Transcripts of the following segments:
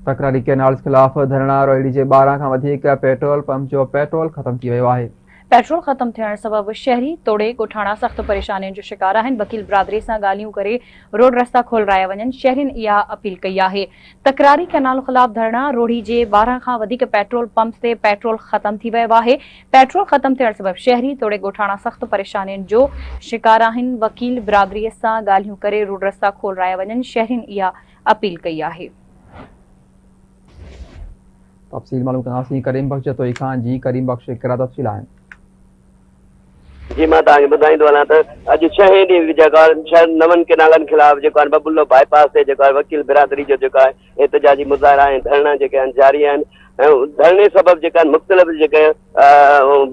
तकरारी canals खिलाफ धरणा रोहिड़ी जे 12 खां वधीक पेट्रोल पंप जो पेट्रोल ख़त्म थी वियो आहे। पेट्रोल ख़त्म थियण सबब शहरी तोड़े ॻोठाणा सख़्त परेशानियुनि जो शिकार आहिनि। वकील बिरादरी सां ॻाल्हियूं करे रोड रस्ता खोलराया वञनि। शहरियुनि इहा अपील कई आहे। तकरारी कैनाल ख़िलाफ़ धरणा रोहिड़ी जे 12 खां वधीक पेट्रोल पंप ते पेट्रोल ख़त्म थी वियो आहे। पेट्रोल ख़त्म थियण सबब शहरी तोड़े ॻोठाणा सख़्त परेशानियुनि जो शिकार आहिनि। वकील बिरादरीअ सां ॻाल्हियूं करे रोड रस्ता खोलराया वञनि। शहरियुनि इहा अपील कई आहे। तफ़सील मालूम कंदासीं करीम बख्श जतोई खां। जी करीम बख्श कहिड़ा तफ़सील आहिनि? जी मां तव्हांखे ॿुधाईंदो वञां त अॼु 6 ॾींहं जेको आहे 6 नवनि केनालनि ख़िलाफ़ जेको आहे बबुल्लो बाईपास ते जेको आहे वकील बिरादरी जो जेको आहे एहतिजाजी मुज़ाहिरा ऐं धरणा जेके आहिनि जारी आहिनि। ऐं धरणे सबबि जेका आहिनि मुख़्तलिफ़ जेके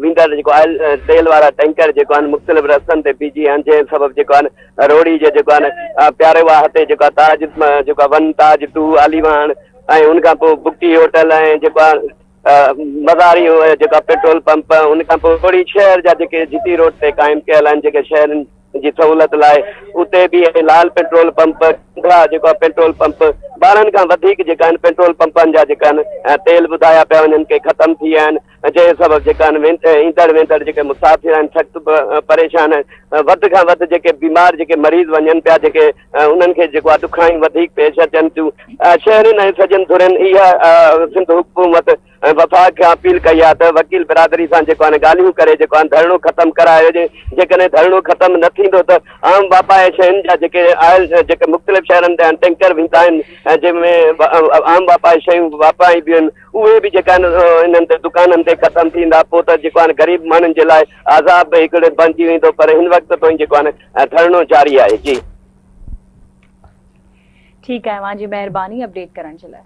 वेंदड़ जेको ऑयल तेल वारा टैंकर जेको आहिनि मुख़्तलिफ़ रस्तनि ते बीठी आहिनि, जंहिं सबबि जेको आहे रोहिड़ी जे जेको आहे प्यारेवाह ते जेको आहे ताज जेको आहे 1 ताज 2 आलीवाण ऐं उनखां पोइ बुक्टी होटल ऐं जेको आहे मज़ारी जेका पेट्रोल पंप उन खां पोइ थोरी शहर जा जेके जीटी रोड ते क़ाइमु कयल आहिनि जेके शहरनि जी सहूलियत लाइ उते बि लाल पेट्रोल पंप जेको आहे पेट्रोल पंप 12 खां वधीक जेका आहिनि पेट्रोल पंपनि जा जेका आहिनि तेल ॿुधाया पिया वञनि के ख़त्म थी विया आहिनि। जंहिं सबबि जेका आहिनि ईंदड़ वेंदड़ जेके मुसाफ़िर आहिनि सख़्तु परेशान आहिनि। वधि खां वधि जेके बीमार जेके मरीज़ वञनि पिया जेके उन्हनि खे जेको आहे ॾुखायूं वधीक पेश अचनि थियूं। शहरनि ऐं सॼनि धुरनि इहा सिंध हुकूमत वफ़ाक़ खे अपील कई आहे त वकील बिरादरी सां जेको आहे ॻाल्हियूं करे जेको आहे धरणो ख़त्म करायो हुजे। जेकॾहिं धरणो ख़त्म न थींदो त आम वापार शयुनि जा जेके आयल जेके मुख़्तलिफ़ शहरनि ते टैंकर वेंदा आहिनि ऐं जंहिंमें आम वापार शयूं वापारी आहिनि उहे बि जेका आहिनि इन्हनि ते दुकाननि ते ख़त्म थींदा। पोइ त जेको आहे ग़रीब माण्हुनि जे लाइ आज़ाब हिकिड़े बणिजी वेंदो। पर हिन वक़्त ताईं जेको आहे धरणो जारी आहे। जी ठीकु आहे, मुंहिंजी महिरबानी अपडेट करण जे लाइ।